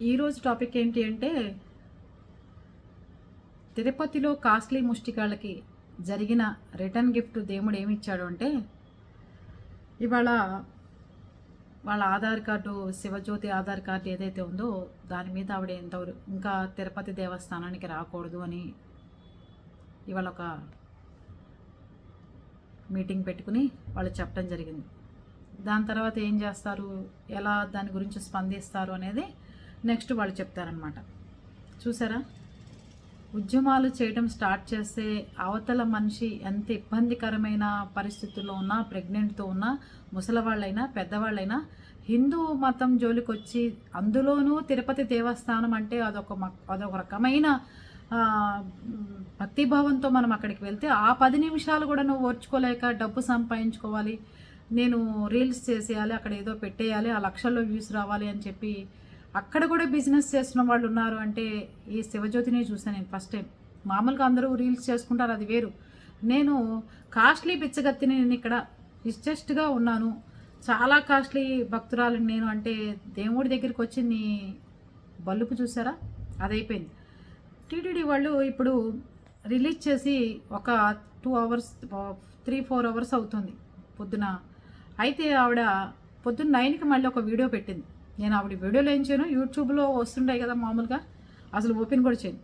ఈరోజు టాపిక్ ఏంటి అంటే తిరుపతిలో కాస్ట్లీ ముష్టికాళ్ళకి జరిగిన రిటర్న్ గిఫ్ట్ దేవుడు ఏమి ఇచ్చాడు అంటే ఇవాళ వాళ్ళ ఆధార్ కార్డు శివజ్యోతి ఆధార్ కార్డు ఏదైతే ఉందో దాని మీద ఆవిడ ఇంకా తిరుపతి దేవస్థానానికి రాకూడదు అని ఇవాళ ఒక మీటింగ్ పెట్టుకుని వాళ్ళు చెప్పడం జరిగింది. దాని తర్వాత ఏం చేస్తారు, ఎలా దాని గురించి స్పందిస్తారు అనేది నెక్స్ట్ వాళ్ళు చెప్తారనమాట. చూసారా, ఉద్యమాలు చేయడం స్టార్ట్ చేస్తే అవతల మనిషి ఎంత ఇబ్బందికరమైన పరిస్థితుల్లో ఉన్నా, ప్రెగ్నెంట్తో ఉన్నా, ముసలివాళ్ళైనా పెద్దవాళ్ళైనా హిందూ మతం జోలికి వచ్చి అందులోనూ తిరుపతి దేవస్థానం అంటే అదొక రకమైన భక్తిభావంతో మనం అక్కడికి వెళ్తే ఆ 10 నిమిషాలు కూడా నువ్వు ఓర్చుకోలేక డబ్బు సంపాదించుకోవాలి, నేను రీల్స్ చేసేయాలి, అక్కడ ఏదో పెట్టేయాలి, ఆ లక్షల్లో వ్యూస్ రావాలి అని చెప్పి అక్కడ కూడా బిజినెస్ చేస్తున్న వాళ్ళు ఉన్నారు అంటే ఈ శివజ్యోతిని చూసాను నేను ఫస్ట్ టైం. మామూలుగా అందరూ రీల్స్ చేసుకుంటారు, అది వేరు. నేను కాస్ట్లీ పిచ్చగత్తిని, నేను ఇక్కడ ఇస్టెస్ట్గా ఉన్నాను, చాలా కాస్ట్లీ భక్తురాలు నేను అంటే దేవుడి దగ్గరికి వచ్చి నీ బల్లుపు చూసారా, అదైపోయింది. టీటీడీ వాళ్ళు ఇప్పుడు రిలీజ్ చేసి ఒక 2 అవర్స్ 3-4 అవర్స్ అవుతుంది పొద్దున. అయితే ఆవిడ పొద్దున్న 9కి మళ్ళీ ఒక వీడియో పెట్టింది. నేను ఆవిడ వీడియోలో ఏం చేయను, యూట్యూబ్లో వస్తుంటాయి కదా మామూలుగా, అసలు ఓపెన్ కూడా చేయను.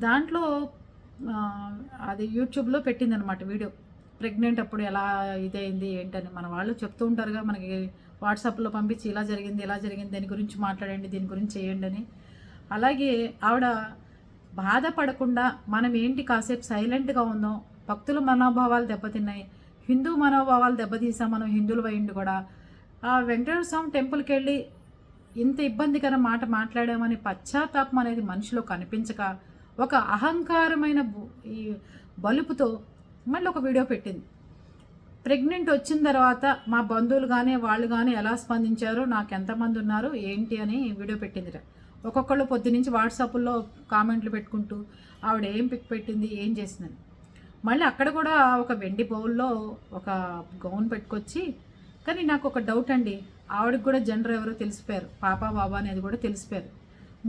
దాంట్లో అది యూట్యూబ్లో పెట్టింది అనమాట వీడియో. ప్రెగ్నెంట్ అప్పుడు ఎలా ఇదైంది ఏంటని మన వాళ్ళు చెప్తూ ఉంటారుగా మనకి, వాట్సాప్లో పంపించి ఇలా జరిగింది దీని గురించి మాట్లాడండి, దీని గురించి చేయండి అని. అలాగే ఆవిడ బాధపడకుండా మనం ఏంటి కాసేపు సైలెంట్గా ఉందాం, భక్తుల మనోభావాలు దెబ్బతిన్నాయి, హిందూ మనోభావాలు దెబ్బతీసాం మనం హిందువులు అయ్యిండు కూడా, ఆ వెంకటేశ్వర స్వామి టెంపుల్కి వెళ్ళి ఇంత ఇబ్బందికర మాట మాట్లాడామని పశ్చాత్తాపం అనేది మనిషిలో కనిపించక ఒక అహంకారమైన ఈ బలుపుతో మళ్ళీ ఒక వీడియో పెట్టింది. ప్రెగ్నెంట్ వచ్చిన తర్వాత మా బంధువులు కానీ వాళ్ళు కానీ ఎలా స్పందించారో, నాకు ఎంతమంది ఉన్నారు ఏంటి అని వీడియో పెట్టిందిట. ఒక్కొక్కళ్ళు పొద్దునుంచి వాట్సాప్లో కామెంట్లు పెట్టుకుంటూ ఆవిడ ఏం పిక్ పెట్టింది, ఏం చేసిందని. మళ్ళీ అక్కడ కూడా ఒక వెండి బౌల్లో ఒక గౌన్ పెట్టుకొచ్చి, కానీ నాకు ఒక డౌట్ అండి, ఆవిడకి కూడా జెండర్ ఎవరో తెలిసిపోయారు, పాప బాబా అనేది కూడా తెలిసిపోయారు.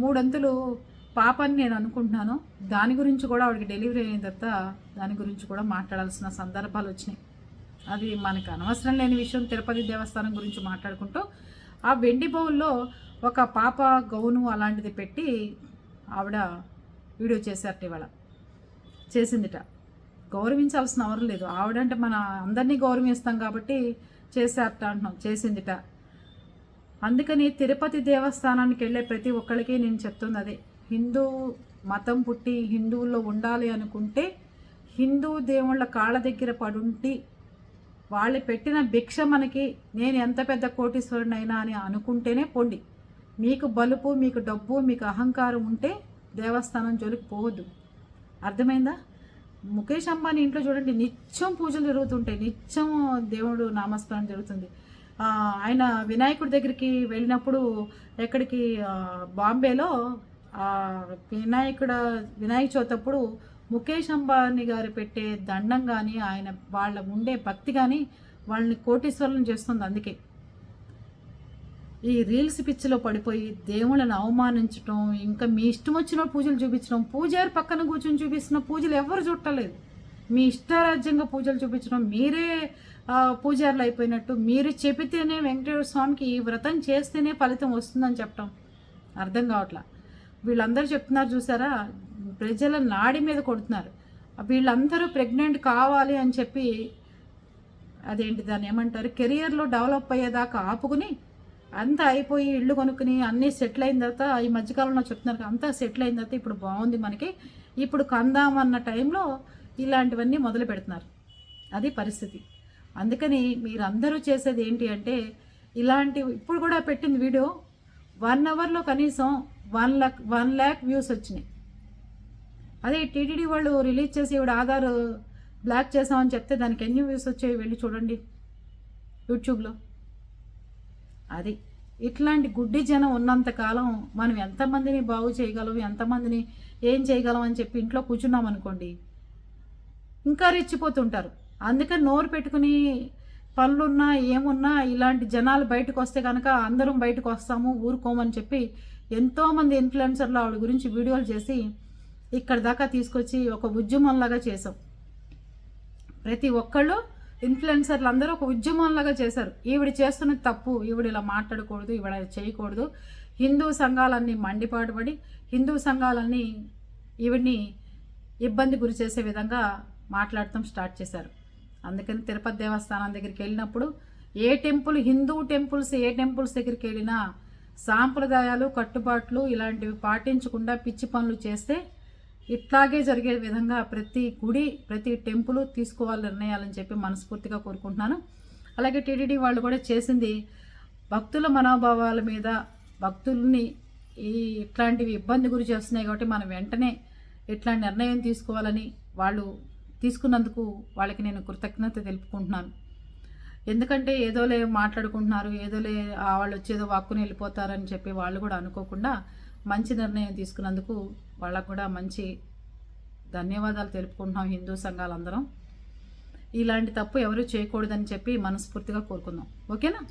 3 అంతులు పాప అని నేను అనుకుంటున్నాను. దాని గురించి కూడా ఆవిడకి డెలివరీ అయిన తర్వాత దాని గురించి కూడా మాట్లాడాల్సిన సందర్భాలు వచ్చినాయి. అది మనకు అనవసరం లేని విషయం. తిరుపతి దేవస్థానం గురించి మాట్లాడుకుంటూ ఆ వెండి బౌల్లో ఒక పాప గౌను అలాంటిది పెట్టి ఆవిడ వీడియో చేశారట, ఇవాళ చేసిందిట. గౌరవించాల్సిన అవసరం లేదు, ఆవిడంటే మన అందరినీ గౌరవిస్తాం కాబట్టి చేశారట అంటున్నాం, చేసిందిట. అందుకని తిరుపతి దేవస్థానానికి వెళ్ళే ప్రతి ఒక్కరికి నేను చెప్తుంది అదే, హిందూ మతం పుట్టి హిందువుల్లో ఉండాలి అనుకుంటే హిందూ దేవుళ్ళ కాళ్ళ దగ్గర పడుంటి వాళ్ళు పెట్టిన భిక్ష మనకి, నేను ఎంత పెద్ద కోటీశ్వరునైనా అని అనుకుంటేనే పొండి. మీకు బలుపు, మీకు డబ్బు, మీకు అహంకారం ఉంటే దేవస్థానం జోలికి పోవద్దు. అర్థమైందా? ముఖేష్ అంబానీ ఇంట్లో చూడండి, నిత్యం పూజలు జరుగుతుంటాయి, నిత్యం దేవుడు నామస్మరణ జరుగుతుంది. ఆయన వినాయకుడి దగ్గరికి వెళ్ళినప్పుడు ఎక్కడికి, బాంబేలో వినాయక చవితి అప్పుడు ముఖేష్ అంబానీ గారు పెట్టే దండం కానీ ఆయన వాళ్ళ ఉండే భక్తి కానీ వాళ్ళని కోటీశ్వరులను చేస్తుంది. అందుకే ఈ రీల్స్ పిచ్చిలో పడిపోయి దేవుళ్ళని అవమానించడం, ఇంకా మీ ఇష్టం వచ్చిన పూజలు చూపించడం, పూజారి పక్కన కూర్చొని చూపిస్తున్న పూజలు ఎవరు చుట్టలేదు, మీ ఇష్టారాజ్యంగా పూజలు చూపించడం, మీరే పూజారులు అయిపోయినట్టు, మీరు చెబితేనే వెంకటేశ్వర స్వామికి ఈ వ్రతం చేస్తేనే ఫలితం వస్తుందని చెప్పడం అర్థం కావట్లా. వీళ్ళందరూ చెప్తున్నారు చూసారా, ప్రజల నాడి మీద కొడుతున్నారు. వీళ్ళందరూ ప్రెగ్నెంట్ కావాలి అని చెప్పి అదేంటి దాన్ని ఏమంటారు, కెరియర్లో డెవలప్ అయ్యేదాకా ఆపుకుని అంతా అయిపోయి ఇళ్ళు కొనుక్కుని అన్నీ సెటిల్ అయిన తర్వాత, ఈ మధ్యకాలంలో చెప్తున్నారు అంతా సెటిల్ అయిన తర్వాత ఇప్పుడు బాగుంది మనకి, ఇప్పుడు కందామన్న టైంలో ఇలాంటివన్నీ మొదలు పెడుతున్నారు. అది పరిస్థితి. అందుకని మీరందరూ చేసేది ఏంటి అంటే ఇలాంటి, ఇప్పుడు కూడా పెట్టింది వీడియో 1 అవర్లో కనీసం 1 lakh వ్యూస్ వచ్చినాయి. అదే టీటీడీ వాళ్ళు రిలీజ్ చేసి ఇవిడ ఆధార్ బ్లాక్ చేసామని చెప్తే దానికి ఎన్ని వ్యూస్ వచ్చాయి వెళ్ళి చూడండి యూట్యూబ్లో. అది ఇట్లాంటి గుడ్డి జనం ఉన్నంతకాలం మనం ఎంతమందిని బాగు చేయగలం, ఎంతమందిని ఏం చేయగలం అని చెప్పి ఇంట్లో కూర్చున్నాం అనుకోండి, ఇంకా రెచ్చిపోతుంటారు. అందుకని నోరు పెట్టుకుని పనులున్నా ఏమున్నా ఇలాంటి జనాలు బయటకు వస్తే కనుక అందరం బయటకు వస్తాము ఊరుకోమని చెప్పి ఎంతోమంది ఇన్ఫ్లుయెన్సర్లు ఆవిడ గురించి వీడియోలు చేసి ఇక్కడ దాకా తీసుకొచ్చి ఒక ఉద్యమంలాగా చేసాం. ప్రతి ఒక్కళ్ళు ఇన్ఫ్లుయెన్సర్లు అందరూ ఒక ఉద్యమంలాగా చేశారు. ఈవిడ చేస్తున్న తప్పు, ఈవిడ ఇలా మాట్లాడకూడదు, ఈవిడ చేయకూడదు. హిందూ సంఘాలన్నీ మండిపాటుపడి హిందూ సంఘాలన్నీ ఈవిడ్ని ఇబ్బంది గురి చేసే విధంగా మాట్లాడటం స్టార్ట్ చేశారు. అందుకని తిరుపతి దేవస్థానం దగ్గరికి వెళ్ళినప్పుడు ఏ టెంపుల్, హిందూ టెంపుల్స్ ఏ టెంపుల్స్ దగ్గరికి వెళ్ళినా సాంప్రదాయాలు కట్టుబాట్లు ఇలాంటివి పాటించకుండా పిచ్చి పనులు చేస్తే ఇట్లాగే జరిగే విధంగా ప్రతి గుడి ప్రతి టెంపుల్ తీసుకోవాలి నిర్ణయాలని చెప్పి మనస్ఫూర్తిగా కోరుకుంటున్నాను. అలాగే టీటీడీ వాళ్ళు కూడా చేసింది భక్తుల మనోభావాల మీద, భక్తుల్ని ఇట్లాంటివి ఇబ్బంది గురి చేస్తున్నాయి కాబట్టి మనం వెంటనే ఇట్లాంటి నిర్ణయం తీసుకోవాలని వాళ్ళు తీసుకున్నందుకు వాళ్ళకి నేను కృతజ్ఞత తెలుపుకుంటున్నాను. ఎందుకంటే ఏదోలే మాట్లాడుకుంటున్నారు, ఏదోలే వాళ్ళు వచ్చేదో వాక్కుని వెళ్ళిపోతారని చెప్పి వాళ్ళు కూడా అనుకోకుండా మంచి నిర్ణయం తీసుకున్నందుకు వాళ్ళకు కూడా మంచి ధన్యవాదాలు తెలుపుకుంటున్నాం. హిందూ సంఘాలందరం ఇలాంటి తప్పు ఎవరు చేయకూడదని చెప్పి మనస్ఫూర్తిగా కోరుకుందాం. ఓకేనా?